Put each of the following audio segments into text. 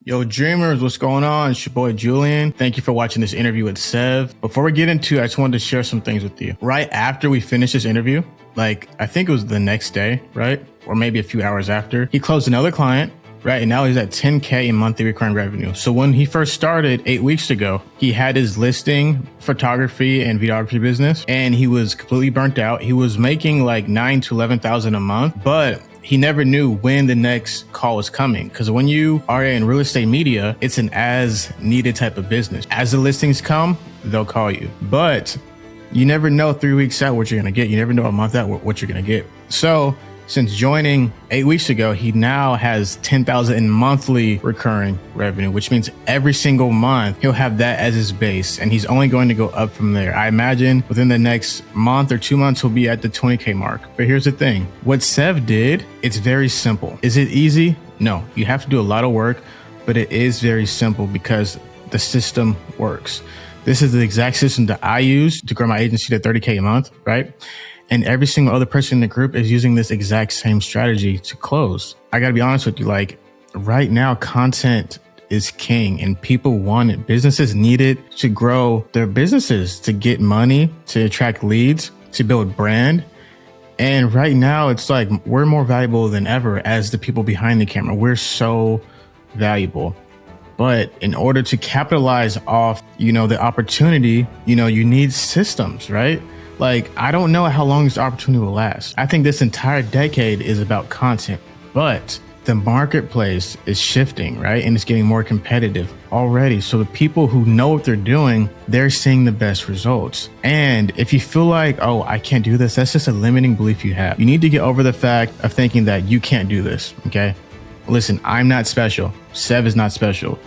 Yo, Dreamers, what's going on? It's your boy Julian. Thank you for watching this interview with Sev. Before we get into it, I just wanted to share some things with you. Right after we finished this interview, like I think it was the next day, right? Or maybe a few hours after, he closed another client, right? And now he's at 10K in monthly recurring revenue. So when he first started 8 weeks ago, he had his listing, photography and videography business, and he was completely burnt out. He was making like 9 to 11,000 a month, but he never knew when the next call was coming. Because when you are in real estate media, it's an as needed type of business. As the listings come, they'll call you. But you never know 3 weeks out what you're going to get. You never know a month out what you're going to get. So since joining 8 weeks ago, he now has 10,000 in monthly recurring revenue, which means every single month he'll have that as his base, and he's only going to go up from there. I imagine within the next month or 2 months, he'll be at the 20K mark. But here's the thing. What Sev did, it's very simple. Is it easy? No, you have to do a lot of work, but it is very simple because the system works. This is the exact system that I use to grow my agency to 30K a month, right? And every single other person in the group is using this exact same strategy to close. I gotta be honest with you, like right now, content is king and people want it. Businesses need it to grow their businesses, to get money, to attract leads, to build brand. And right now it's like we're more valuable than ever as the people behind the camera. We're so valuable. But in order to capitalize off, the opportunity, you need systems, right? Like, I don't know how long this opportunity will last. I think this entire decade is about content, but the marketplace is shifting, right? And it's getting more competitive already. So the people who know what they're doing, they're seeing the best results. And if you feel like, oh, I can't do this, that's just a limiting belief you have. You need to get over the fact of thinking that you can't do this, okay? Listen, I'm not special. Sev is not special.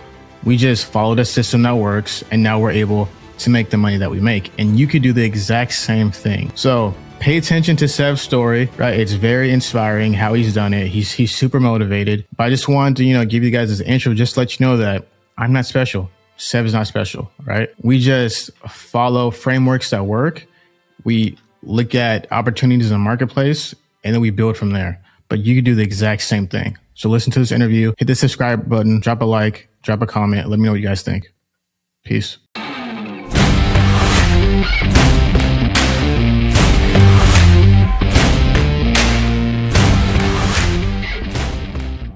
We just followed a system that works, and now we're able to make the money that we make. And you could do the exact same thing. So pay attention to Sev's story, right? It's very inspiring how he's done it. He's super motivated. But I just wanted to, give you guys this intro, just to let you know that I'm not special. Sev is not special, right? We just follow frameworks that work. We look at opportunities in the marketplace, and then we build from there. But you can do the exact same thing. So listen to this interview, hit the subscribe button, drop a like, drop a comment. Let me know what you guys think. Peace.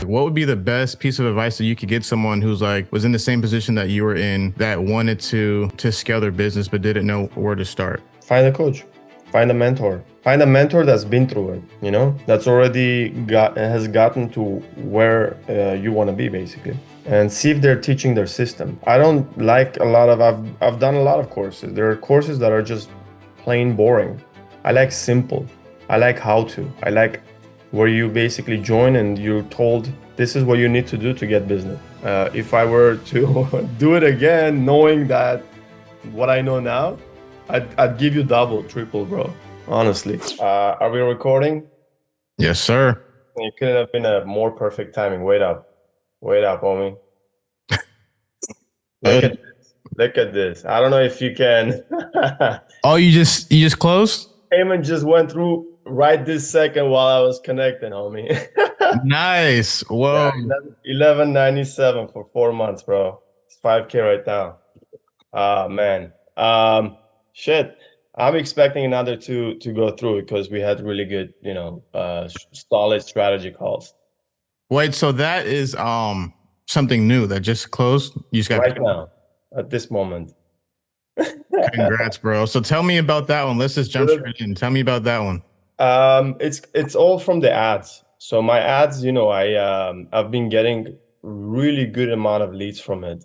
What would be the best piece of advice that you could get someone who's was in the same position that you were in, that wanted to scale their business but didn't know where to start? Find a coach, find a mentor that's been through it, that's already has gotten to where you want to be, basically, and see if they're teaching their system. I don't like I've done a lot of courses. There are courses that are just plain boring. I like simple. I like how to. I like where you basically join and you're told this is what you need to do to get business. If I were to do it again, knowing that what I know now, I'd give you double, triple, bro. Honestly. Are we recording? Yes, sir. It couldn't have been a more perfect timing. Wait up, homie. Look at this. I don't know if you can. Oh, you just closed? Payment just went through right this second while I was connecting, homie. Nice. Whoa. Yeah, $11.97 for 4 months, bro. It's 5K right now. Man. Shit. I'm expecting another two to go through because we had really good, solid strategy calls. Wait, so that is something new that just closed? You just got right now, at this moment. Congrats, bro. So tell me about that one. Let's just jump straight in. Tell me about that one. It's all from the ads. So my ads, I've been getting really good amount of leads from it.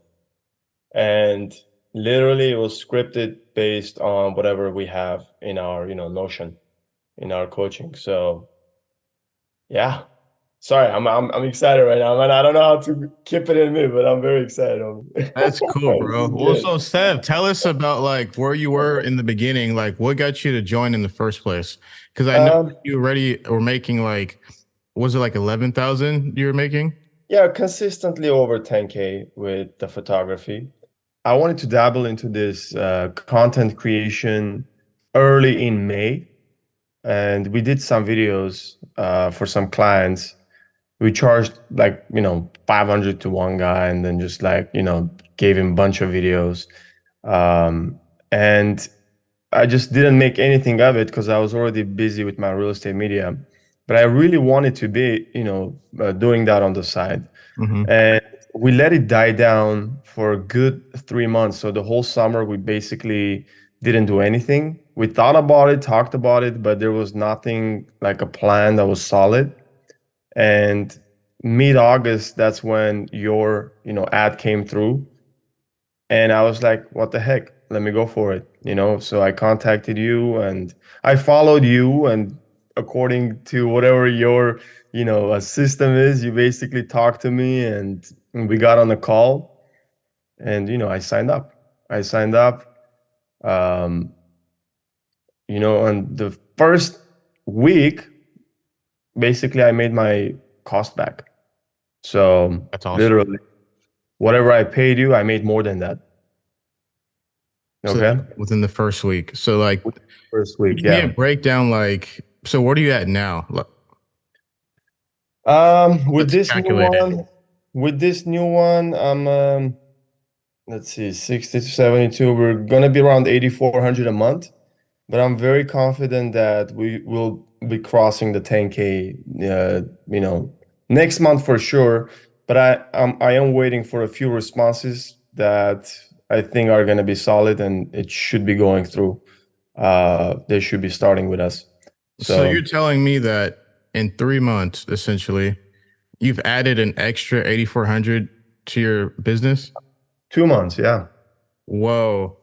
And literally it was scripted based on whatever we have in our, Notion, in our coaching. So yeah. Sorry, I'm excited right now, man. I don't know how to keep it in me, but I'm very excited. That's cool, bro. Well, so Sev, tell us about where you were in the beginning. What got you to join in the first place? Because I know you already were making was it 11,000 you were making? Yeah, consistently over 10K with the photography. I wanted to dabble into this content creation early in May, and we did some videos for some clients. We charged like, 500 to one guy, and then just like, gave him a bunch of videos. And I just didn't make anything of it because I was already busy with my real estate media. But I really wanted to be, doing that on the side. Hmm. And we let it die down for a good 3 months. So the whole summer, we basically didn't do anything. We thought about it, talked about it, but there was nothing like a plan that was solid. And mid-August, that's when your, ad came through. And I was like, what the heck? Let me go for it, So I contacted you and I followed you. And according to whatever your, system is, you basically talked to me and we got on the call and, I signed up. I signed up. Um, on the first week, basically, I made my cost back. So That's awesome. literally, whatever I paid you, I made more than that. So Okay. within the first week. So like, First week, give me a yeah. breakdown. Like, so what are you at now? With Let's this new calculate it. one, I'm let's see, 60 to 72. We're gonna be around 8,400 a month, but I'm very confident that we will be crossing the 10K, next month for sure. But I am waiting for a few responses that I think are gonna be solid, and it should be going through. They should be starting with us. So you're So telling me that in 3 months, essentially, you've added an extra 8,400 to your business? 2 months, yeah, Whoa.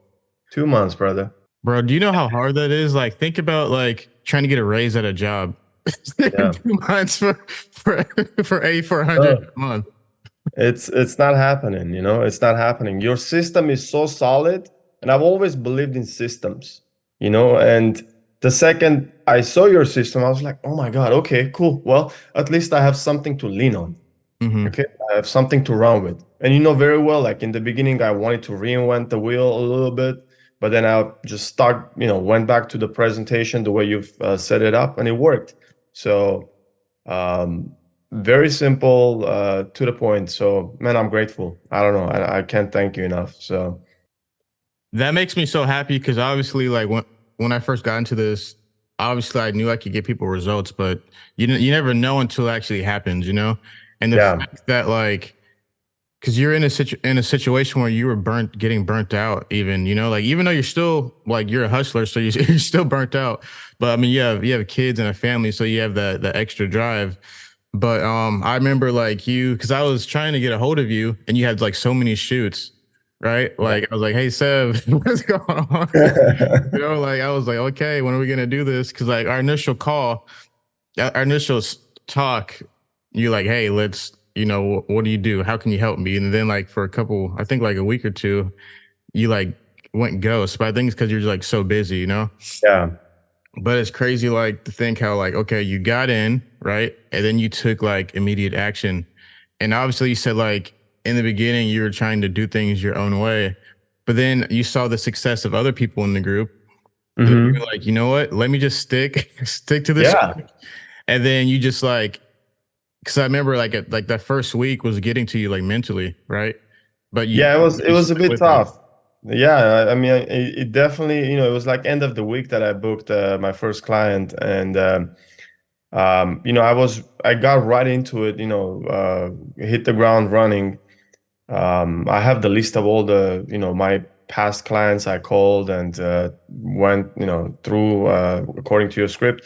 2 months, brother. Bro, do you know how hard that is? Like, think about like trying to get a raise at a job. Yeah. 2 months for for 8,400 Oh. a month. It's not happening, it's not happening. Your system is so solid, and I've always believed in systems, and the second I saw your system, I was like, oh my God, okay, cool. Well, at least I have something to lean on. Hmm. Okay, I have something to run with. And you know very well, like in the beginning, I wanted to reinvent the wheel a little bit, but then I just went back to the presentation the way you've set it up, and it worked. So, um, very simple, to the point. So, man, I'm grateful. I don't know. I can't thank you enough. So, That makes me so happy because obviously, like when I first got into this, obviously I knew I could get people results, but you never know until it actually happens, you know. And the yeah, fact that like because you're in a situation where you were getting burnt out, even like even though you're still like you're a hustler, so you're still burnt out. But I mean, you have kids and a family, so you have the extra drive. But I remember like you because I was trying to get a hold of you, and you had like so many shoots, right? Like I was like, hey Sev, what's going on? Like I was like, okay, when are we gonna do this? Because like our initial call, our initial talk, you're like, hey, let's, what do you do? How can you help me? And then like for a couple, I think like a week or two, you like went ghost. But I think it's because you're like so busy, yeah, But it's crazy like to think how like, okay, you got in, right? And then you took like immediate action. And obviously you said like in the beginning you were trying to do things your own way. But then you saw the success of other people in the group. And then you're hmm like, you know what? Let me just stick to this. yeah. And then you just like because I remember like that first week was getting to you like mentally, right? But Yeah, it you was a stuck bit with it. tough. Yeah, I mean, it definitely, it was like end of the week that I booked my first client, and I got right into it, hit the ground running. I have the list of all the, my past clients I called and went, through according to your script.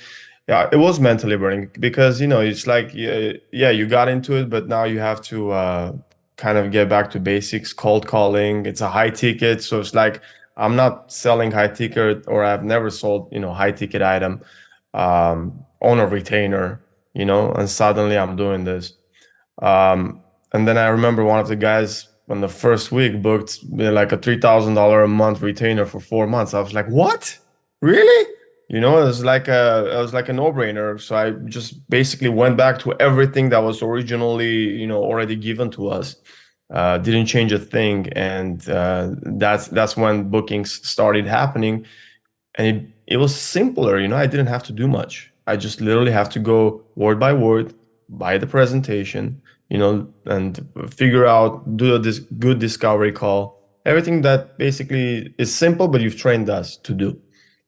Yeah, it was mentally burning because, it's like, yeah, you got into it, but now you have to kind of get back to basics, cold calling. It's a high ticket. So it's like, I'm not selling high ticket, or I've never sold, high ticket item on a retainer, and suddenly I'm doing this. Um, and then I remember one of the guys on the first week booked like a $3,000 a month retainer for 4 months. I was like, "What? Really?" It was like a no-brainer. So I just basically went back to everything that was originally, already given to us. Didn't change a thing, and that's when bookings started happening. And it was simpler. I didn't have to do much. I just literally have to go word by word, buy the presentation, and figure out, do this good discovery call, everything that basically is simple, but you've trained us to do.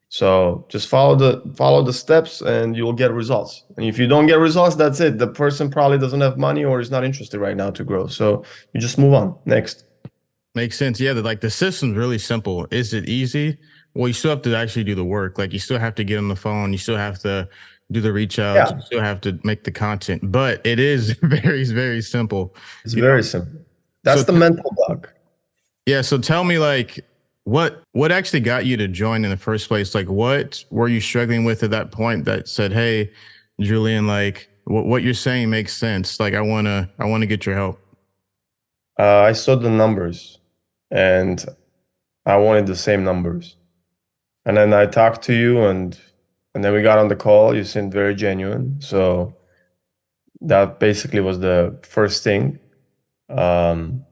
So just follow the steps and you'll get results. And if you don't get results, that's it. The person probably doesn't have money or is not interested right now to grow. So you just move on. Next. Makes sense. Yeah, like the system's really simple. Is it easy? Well, you still have to actually do the work. Like you still have to get on the phone. You still have to do the reach outs. Yeah, You still have to make the content. But it is very simple. it's You know. very simple. So That's the mental block. yeah. So tell me, like, what actually got you to join in the first place? Like, what were you struggling with at that point that said, "Hey, Julian, like, what you're saying makes sense. Like, I wanna get your help." I saw the numbers and I wanted the same numbers. And then I talked to you and then we got on the call. You seemed very genuine. So that basically was the first thing. Um,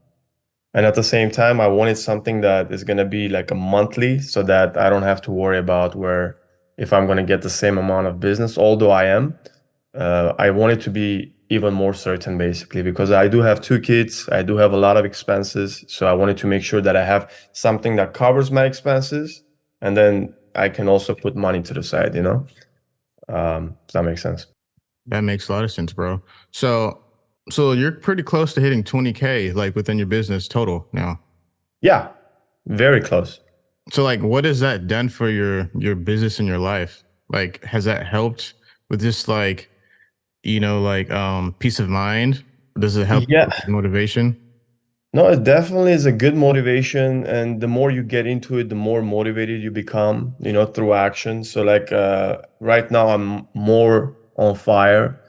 and at the same time, I wanted something that is going to be like a monthly so that I don't have to worry about where if I'm going to get the same amount of business, although I am. I wanted to be even more certain basically because I do have two kids. I do have a lot of expenses. So I wanted to make sure that I have something that covers my expenses and then I can also put money to the side, Does that make sense? That makes a lot of sense, bro. So so you're pretty close to hitting 20K like within your business total now. Yeah, very close. So like what has that done for your business and your life? Like has that helped with just like, like peace of mind? Does it help Yeah, with motivation? no, it definitely is a good motivation. And the more you get into it, the more motivated you become, through action. So like right now I'm more on fire.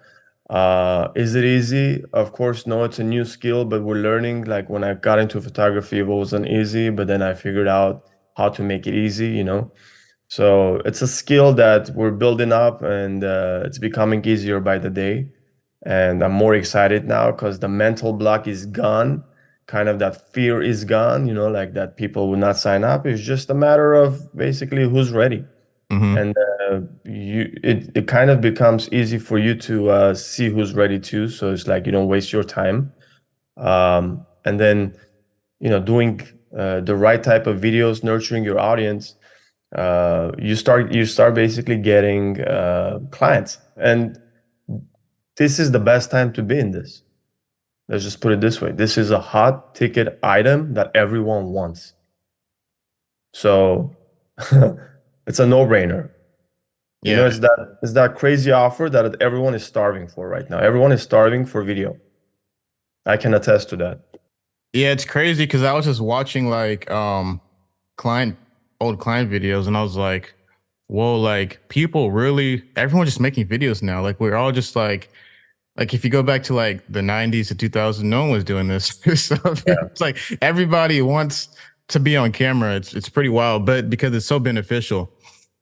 Is it easy? Of course, no, it's a new skill, but we're learning. Like when I got into photography, it wasn't easy, but then I figured out how to make it easy. So it's a skill that we're building up and it's becoming easier by the day. And I'm more excited now because the mental block is gone. Kind of that fear is gone, like that people will not sign up. It's just a matter of basically who's ready. Mm-hmm. And it kind of becomes easy for you to see who's ready too. So it's like you don't waste your time. And then, doing the right type of videos, nurturing your audience, you start basically getting clients. And this is the best time to be in this. Let's just put it this way. This is a hot ticket item that everyone wants. So it's a no-brainer. Yeah. It's that crazy offer that everyone is starving for right now. Everyone is starving for video. I can attest to that. Yeah, it's crazy because I was just watching like client old client videos and I was like, whoa, like people really everyone's just making videos now. Like we're all just like if you go back to like the 90s to 2000, no one was doing this. So Yeah. it's like everybody wants to be on camera. It's pretty wild, but because it's so beneficial.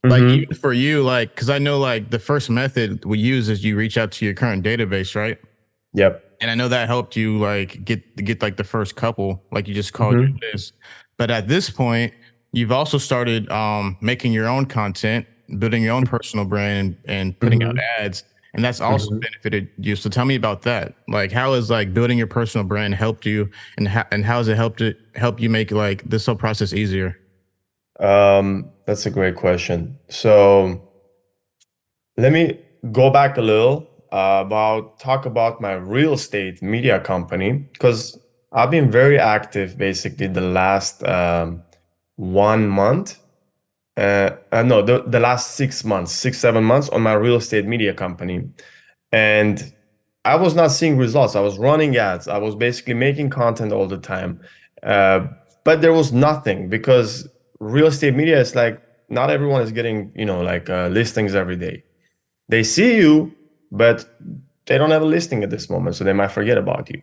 Like Mm-hmm. even for you, like because I know like the first method we use is you reach out to your current database, right? Yep. And I know that helped you like get like the first couple, like you just called your Mm-hmm. list. But at this point, you've also started making your own content, building your own personal brand and putting out Mm-hmm. ads. And that's also Mm-hmm. benefited you. So tell me about that. Like how has like building your personal brand helped you and how has it help you make like this whole process easier? That's a great question. So let me go back a little about talk about my real estate media company because I've been very active basically the last 1 month. No, the last 6 months, 6, 7 months on my real estate media company. And I was not seeing results. I was running ads. I was basically making content all the time. Uh, but there was nothing because real estate media is like not everyone is getting, like listings every day. They see you, but they don't have a listing at this moment. So they might forget about you.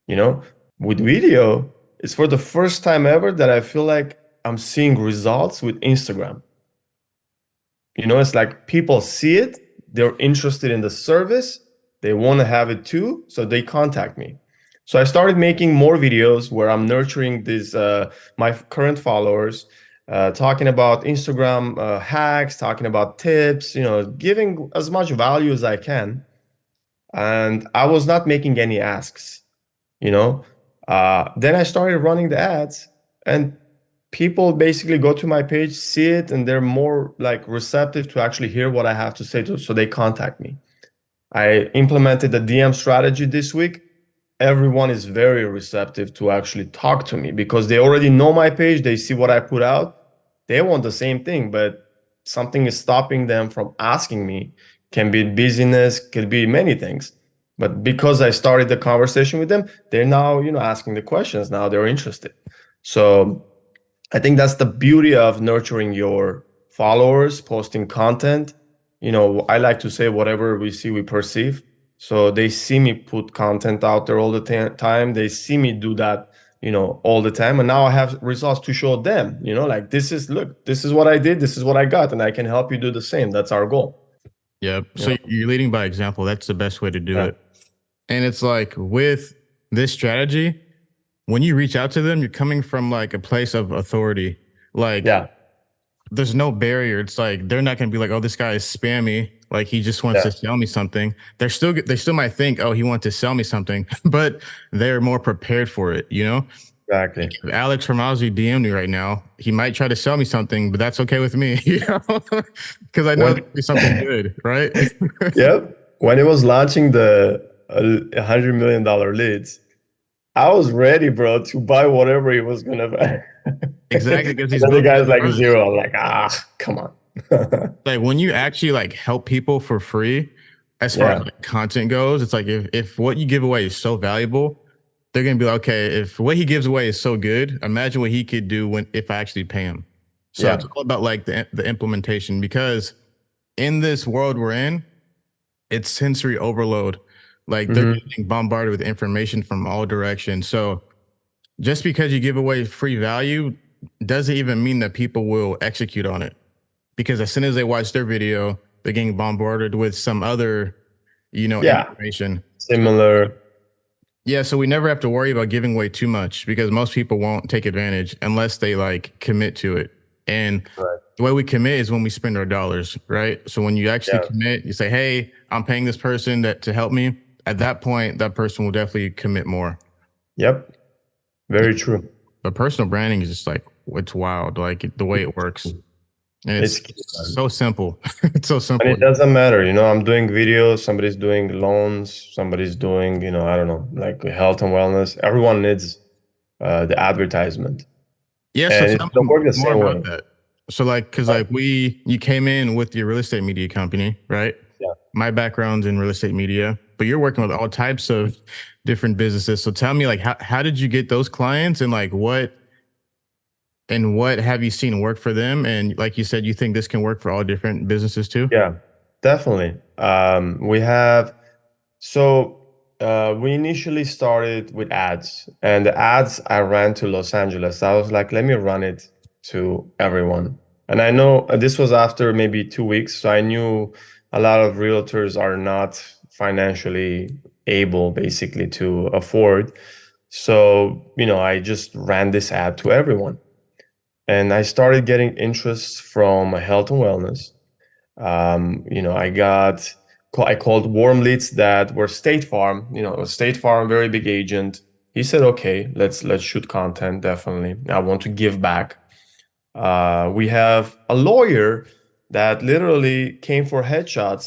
You know, with video, it's for the first time ever that I feel like I'm seeing results with Instagram. It's like people see it, they're interested in the service, they want to have it too, so they contact me. So I started making more videos where I'm nurturing these my current followers, talking about Instagram hacks, talking about tips, giving as much value as I can. and I was not making any asks, you know. Then I started running the ads, and people basically go to my page, see it, and they're more like receptive to actually hear what I have to say to, so they contact me. I implemented the DM strategy this week. Everyone is very receptive to actually talk to me because they already know my page. They see what I put out. They want the same thing, but something is stopping them from asking me. Can be busyness, could be many things. But because I started the conversation with them, they're now, asking the questions. Now they're interested. So I think that's the beauty of nurturing your followers, posting content. I like to say whatever we see, we perceive. So they see me put content out there all the time. They see me do that, all the time. And now I have results to show them, like look, this is what I did. This is what I got. And I can help you do the same. That's our goal. Yep. You So know? you're leading by example. That's the best way to do Yeah. it. And it's like with this strategy, when you reach out to them, you're coming from like a place of authority. Like Yeah. there's no barrier. It's like they're not going to be like, "Oh, this guy is spammy. Like he just wants Yeah. to sell me something." They still might think, "Oh, he wants to sell me something," but they're more prepared for it. Exactly. If Alex from Ozzy DM me right now, he might try to sell me something, but that's okay with me, because I know When, there'll be something good, right? yep. When it was launching the $100 million leads, I was ready, bro, to buy whatever he was gonna buy. Exactly, because And he's then the building guy's like trust. zero. I'm like, come on. Like when you actually like help people for free, as far as Yeah, like content goes, it's like if what you give away is so valuable, they're gonna be like, okay, if what he gives away is so good, imagine what he could do when if I actually pay him. So it's yeah. all about like the implementation, because in this world we're in, it's sensory overload. Like they're Hmm. getting bombarded with information from all directions. So just because you give away free value doesn't even mean that people will execute on it, because as soon as they watch their video, they're getting bombarded with some other, Yeah, information. similar. Yeah, so we never have to worry about giving away too much because most people won't take advantage unless they like commit to it. And Right. the way we commit is when we spend our dollars, right? So when you actually Yeah. commit, you say, "Hey, I'm paying this person that to help me." At that point, that person will definitely commit more. Yep. Very true. But personal branding is just like it's wild, like the way it works, and It's it's key, man. so simple. It's so And simple. it doesn't matter, I'm doing videos, somebody's doing loans, somebody's doing, I don't know, like health and wellness. Everyone needs the advertisement. Yeah, so And it's tell gonna me work the more same about way. that. So like, cause like you came in with your real estate media company, right? Yeah. My background's in real estate media, but you're working with all types of different businesses. So tell me like, how did you get those clients, and like what have you seen work for them? And like you said, you think this can work for all different businesses too? Yeah, definitely. We initially started with ads, and the ads I ran to Los Angeles. I was like, let me run it to everyone. And I know this was after maybe 2 weeks, so I knew a lot of realtors are not financially able basically to afford. So, I just ran this ad to everyone. And I started getting interest from health and wellness. I called warm leads that were State Farm, State Farm, very big agent. He said, okay, let's shoot content. Definitely. I want to give back. We have a lawyer that literally came for headshot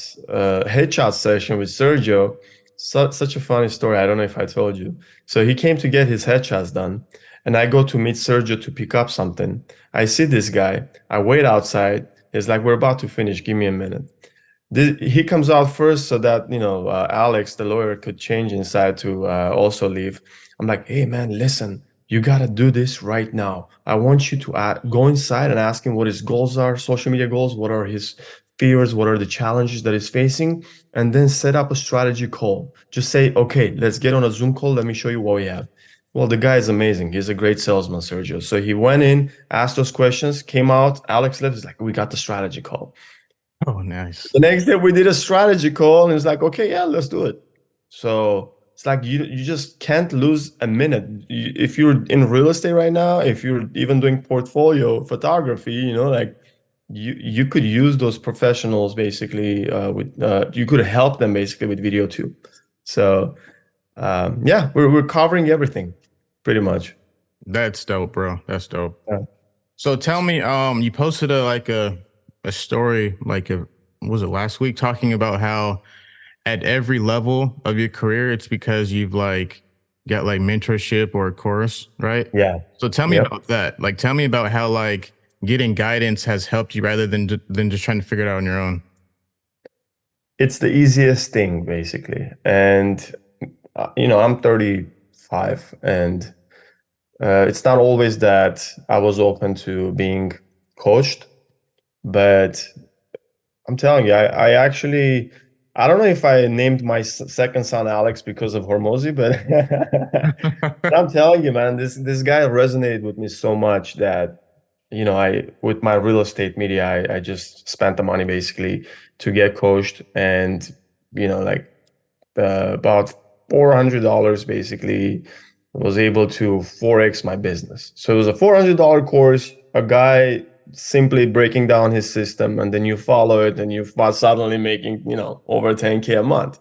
session with Sergio. Such a funny story. I don't know if I told you. So he came to get his headshots done, and I go to meet Sergio to pick up something. I see this guy. I wait outside. He's like, "We're about to finish. Give me a minute." He comes out first so that Alex, the lawyer, could change inside to also leave. I'm like, "Hey man, listen, you gotta do this right now. I want you to go inside and ask him what his goals are, social media goals, what are his fears, what are the challenges that he's facing, and then set up a strategy call. Just say, okay, let's get on a Zoom call. Let me show you what we have." Well, the guy is amazing. He's a great salesman, Sergio. So he went in, asked those questions, came out. Alex left. He's like, "We got the strategy call." Oh, nice. The next day we did a strategy call, and it's like, okay, yeah, let's do it. So it's like you just can't lose a minute. If you're in real estate right now, if you're even doing portfolio photography, like you could use those professionals basically with you could help them basically with video too. So yeah, we're covering everything pretty much. That's dope, bro. That's dope. Yeah. So tell me, you posted a story was it last week talking about how at every level of your career, it's because you've like got like mentorship or a course, right? Yeah. So tell me Yep. about that. Like, tell me about how like getting guidance has helped you rather than just trying to figure it out on your own. It's the easiest thing basically. And I'm 35, and it's not always that I was open to being coached, but I'm telling you, I actually, I don't know if I named my second son Alex because of Hormozy, but but I'm telling you, man, this guy resonated with me so much that, I with my real estate media, I just spent the money basically to get coached, and like about $400 basically was able to 4x my business. So it was a $400 course, a guy simply breaking down his system, and then you follow it and you're suddenly making, over 10K a month.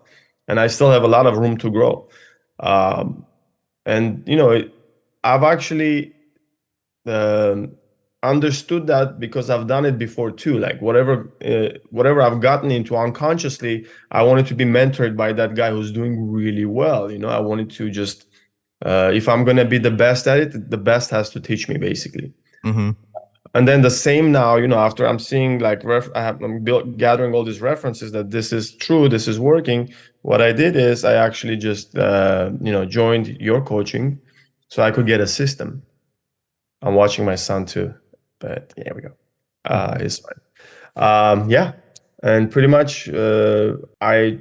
And I still have a lot of room to grow. Um, and, I've actually um, understood that because I've done it before too. Like whatever I've gotten into unconsciously, I wanted to be mentored by that guy who's doing really well. I wanted to just, if I'm gonna be the best at it, the best has to teach me basically. Hmm. And then the same now, after I'm seeing like gathering all these references that this is true, this is working. What I did is I actually just joined your coaching so I could get a system. I'm watching my son too, but here we go. It's fine. Yeah, and pretty much, I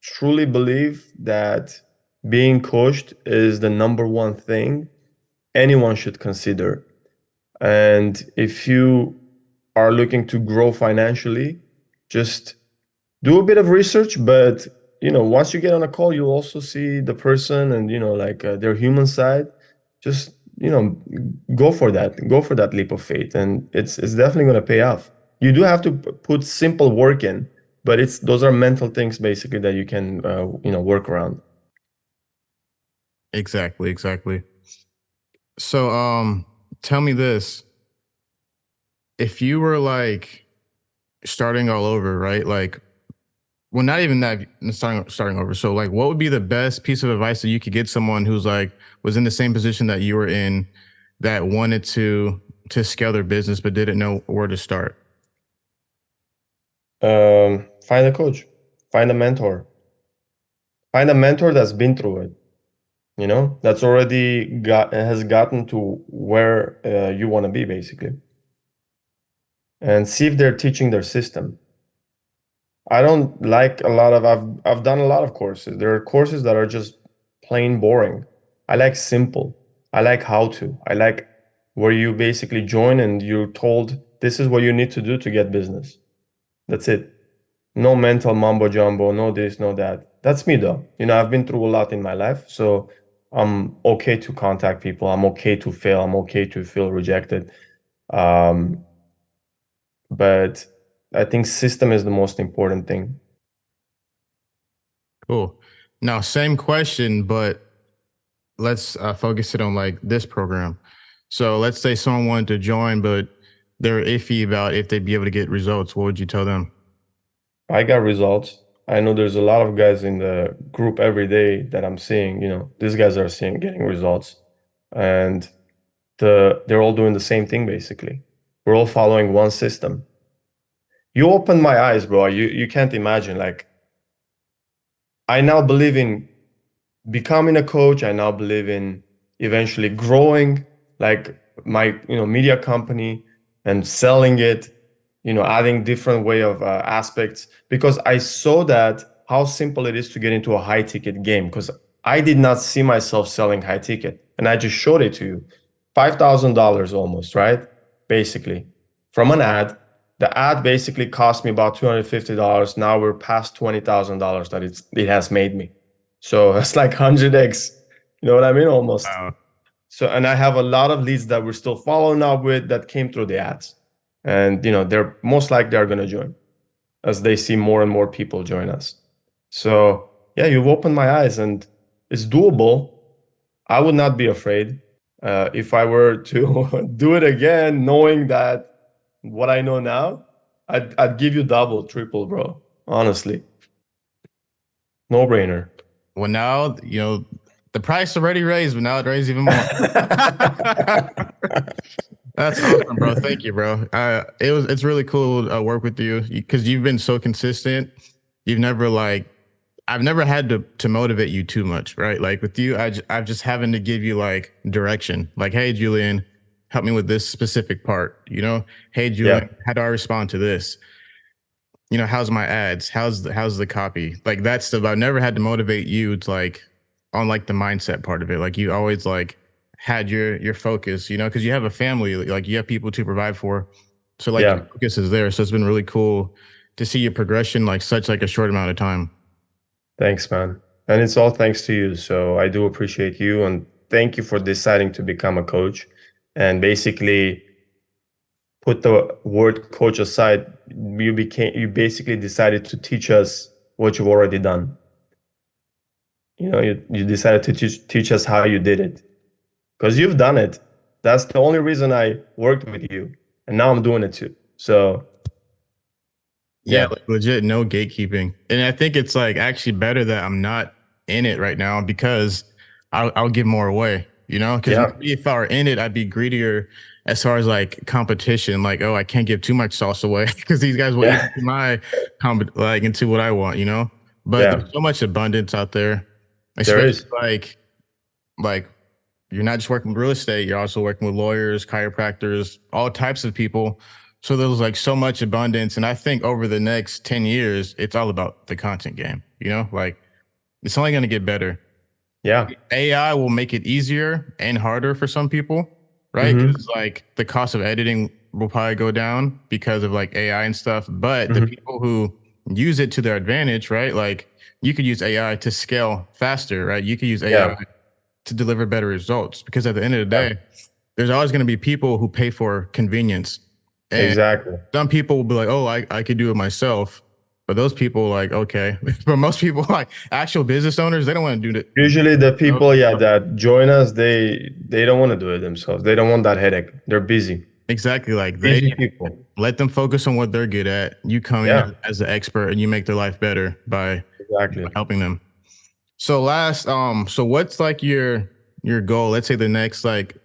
truly believe that being coached is the number one thing anyone should consider. And if you are looking to grow financially, just do a bit of research. But once you get on a call, you'll also see the person and like their human side. Just go for that leap of faith, and it's definitely going to pay off. You do have to put simple work in, but it's those are mental things basically that you can work around. Exactly, exactly. So tell me this. If you were like starting all over, right? Like, well, not even that, starting over. So like what would be the best piece of advice that you could get someone who's like was in the same position that you were in, that wanted to scale their business but didn't know where to start? Find a coach, find a mentor, find a mentor that's been through it, that's already has gotten to where you want to be basically, and see if they're teaching their system. I don't like a lot of I've done a lot of courses. There are courses that are just plain boring. I like simple. I like how to. I like where you basically join and you're told this is what you need to do to get business. That's it. No mental mumbo jumbo, no this, no that. That's me though. I've been through a lot in my life, so I'm okay to contact people. I'm okay to fail. I'm okay to feel rejected. Um, but I think system is the most important thing. Cool. Now, same question, but let's focus it on like this program. So let's say someone wanted to join, but they're iffy about if they'd be able to get results. What would you tell them? I got results. I know there's a lot of guys in the group every day that I'm seeing, these guys are seeing getting results. And they're all doing the same thing basically. We're all following one system. You opened my eyes, bro. You can't imagine. Like, I now believe in becoming a coach. I now believe in eventually growing like my media company and selling it, adding different way of aspects, because I saw that how simple it is to get into a high ticket game, because I did not see myself selling high ticket, and I just showed it to you. $5,000 almost, right? Basically, from an ad. The ad basically cost me about $250. Now we're past $20,000 that it has made me. So it's like 100x. You know what I mean? Almost. Wow. So, and I have a lot of leads that we're still following up with that came through the ads. And, they're most likely are going to join as they see more and more people join us. So yeah, you've opened my eyes, and it's doable. I would not be afraid if I were to do it again, knowing that what I know now, I'd give you double, triple, bro. Honestly, no brainer. Well, now, the price already raised, but now it raised even more. That's awesome, bro. Thank you, bro. It's really cool to work with you because you've been so consistent. You've never I've never had to motivate you too much, right? Like with you, I've just having to give you like direction. Like, hey, Julian, help me with this specific part. Hey, Yeah, Julian, how do I respond to this? How's my ads? How's the copy? Like that stuff. I've never had to motivate you to on like the mindset part of it. Like you always had your focus, because you have a family, like you have people to provide for. So like your yeah. focus is there. So it's been really cool to see your progression like such like a short amount of time. Thanks, man. And it's all thanks to you. So I do appreciate you, and thank you for deciding to become a coach and basically put the word coach aside. You basically decided to teach us what you've already done. You decided to teach us how you did it because you've done it. That's the only reason I worked with you, and now I'm doing it too. So Yeah, yeah, like legit, no gatekeeping. And I think it's like actually better that I'm not in it right now because I'll give more away, because yeah, maybe if I were in it, I'd be greedier as far as like competition. Like, oh, I can't give too much sauce away because these guys will eat yeah, into my like into what I want. But yeah. there's so much abundance out there, There especially is. like you're not just working with real estate, you're also working with lawyers, chiropractors, all types of people. So there's like so much abundance. And I think over the next 10 years, it's all about the content game, like it's only going to get better. Yeah. AI will make it easier and harder for some people, right? Mm-hmm. Because like the cost of editing will probably go down because of like AI and stuff. But the Mm-hmm. people who use it to their advantage, right? Like you could use AI to scale faster, right? You could use AI Yeah. to deliver better results because at the end of the Yeah. day, there's always going to be people who pay for convenience. And Exactly. some people will be like, oh, I could do it myself. But those people like, okay. But most people like actual business owners, they don't want to do that. Usually the Themselves. people, yeah, that join us, they don't want to do it themselves. They don't want that headache. They're busy. Exactly. Like they Busy people. let them focus on what they're good at. You come in Yeah, as the expert and you make their life better by exactly. helping them. So what's like your goal? Let's say the next like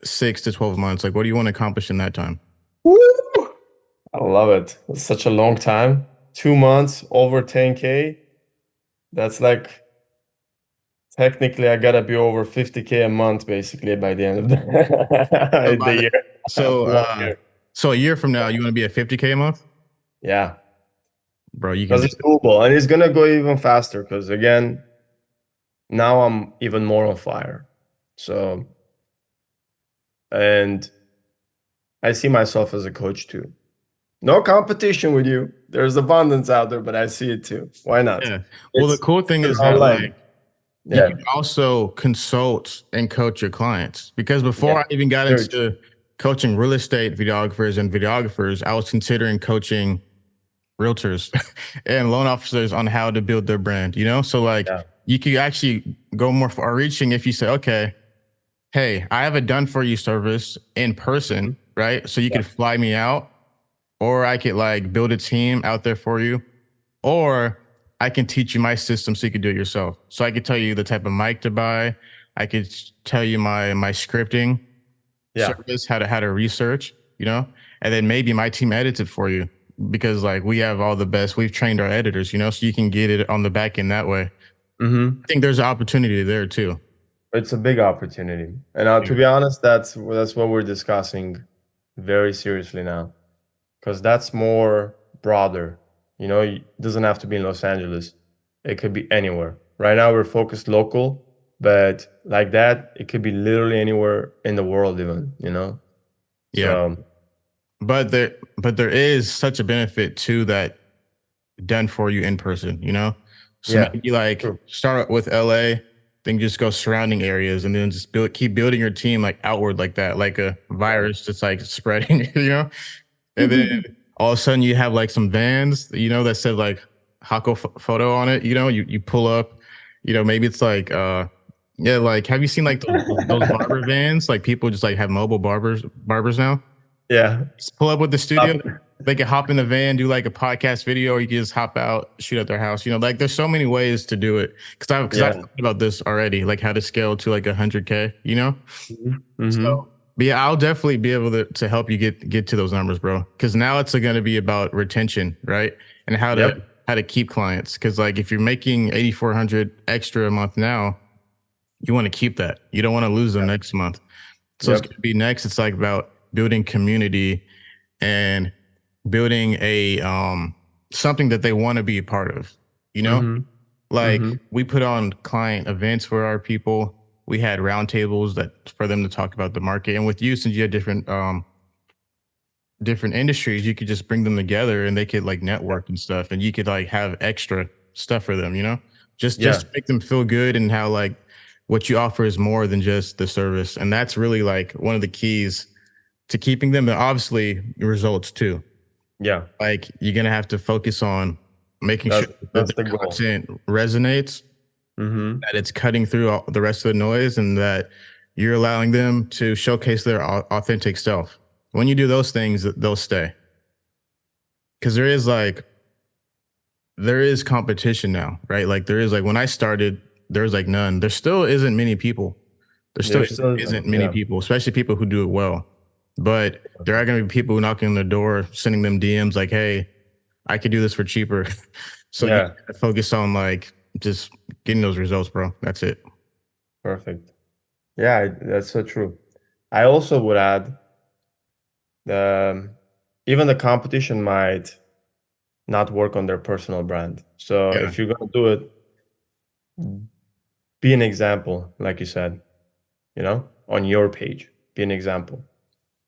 6 to 12 months. Like what do you want to accomplish in that time? Woo! I love it. It's such a long time. 2 months, over 10K. That's like technically I gotta be over 50K a month basically by the end of So the by the, year. so Full uh year. so a year from now, you want to be at 50K a month, Yeah, bro? You can because do it's it. doable and it's gonna go even faster because again, now I'm even more on fire. So, and I see myself as a coach too. No competition with you. There's abundance out there, but I see it too. Why not? Yeah. Well, the It's cool thing an is that online. like you Yeah. can also consult and coach your clients because before Yeah. I even got Very true. into coaching real estate videographers, I was considering coaching realtors and loan officers on how to build their brand. So like Yeah. you could actually go more far reaching if you say, okay, hey, I have a done for you service in Mhm. person, right? So you Yeah. could fly me out, or I could like build a team out there for you, or I can teach you my system so you can do it yourself. So I could tell you the type of mic to buy. I could tell you my scripting Yeah. service, how to research, and then maybe my team edits it for you because like we have all the best. We've trained our editors, so you can get it on the back end that way. Hmm. I think there's an opportunity there too. It's a big opportunity. And to Yeah. be honest, that's what we're discussing very seriously now. Because that's more broader. It doesn't have to be in Los Angeles. It could be anywhere. Right now we're focused local, but like that, it could be literally anywhere in the world even. Yeah. So But there is such a benefit to that done for you in person. So yeah, maybe like true. start with LA, then just go surrounding areas and then just keep building your team like outward like that, like a Yeah. virus that's like spreading, and then all of a sudden you have like some vans, that said like Hako photo on it. You know, you pull up, you know, maybe it's like, yeah, like, have you seen like those barber vans? Like people just like have mobile barbers now. Yeah. Just pull up with the studio. Up. They can hop in the van, do like a podcast video, or you can just hop out, shoot at their house. You know, like there's so many ways to do it. I've Yeah. thought about this already, like how to scale to like 100K. You know, Mm-hmm. so but yeah, I'll definitely be able to help you get to those numbers, bro. Because now it's going to be about retention, right? And Yep. how to keep clients. Because like if you're making 8,400 extra a month now, you want to keep that. You don't want to lose them next month. So it's Yep. going to be next. It's like about building community and building a something that they want to be a part of. You know, Mm-hmm. like Mm-hmm. we put on client events for our people. We had roundtables that for them to talk about the market. And with you, since you had different industries, you could just bring them together and they could like network and stuff, and you could like have extra stuff for them. You know, Yeah. just make them feel good and how like what you offer is more than just the service. And that's really like one of the keys to keeping them. And obviously results too. Yeah. Like you're gonna have to focus on making sure That's that that's the the goal. content resonates, Mm-hmm. that it's cutting through all the rest of the noise, and that you're allowing them to showcase their authentic self. When you do those things, they'll stay. Because there is competition now, right? Like there is like when I started, there was like none. There still isn't many people. There still There's still isn't many yeah. people, especially people who do it well. But there are going to be people knocking on the door, sending them DMs like, "Hey, I could do this for cheaper." So you Yeah. gotta focus on like just getting those results, bro. That's it. Perfect. Yeah, that's so true. I also would add, um, even the competition might not work on their personal brand. So Yeah, if you're gonna do it, be an example, like you said, on your page. Be an example.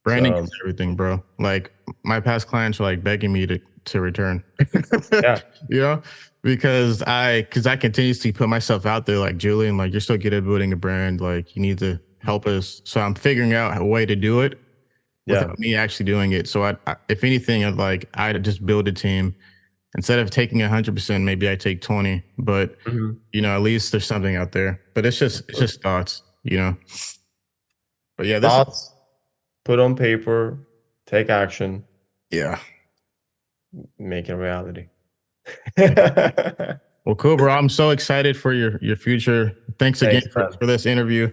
branding So is everything, bro. Like my past clients are like begging me to return. yeah, You know, because I continuously put myself out there, like Julian, like you're so good at building a brand, like you need to help us. So I'm figuring out a way to do it yeah. without me actually doing it. So if anything, I'd just build a team instead of taking 100%. Maybe I take 20, but Mhm. you know, at least there's something out there. But it's just thoughts, you know. But yeah, this Thoughts, put on paper, take action, yeah. make it reality. Well, cool, bro. I'm so excited for your future. Thanks again Thanks, man. for this interview.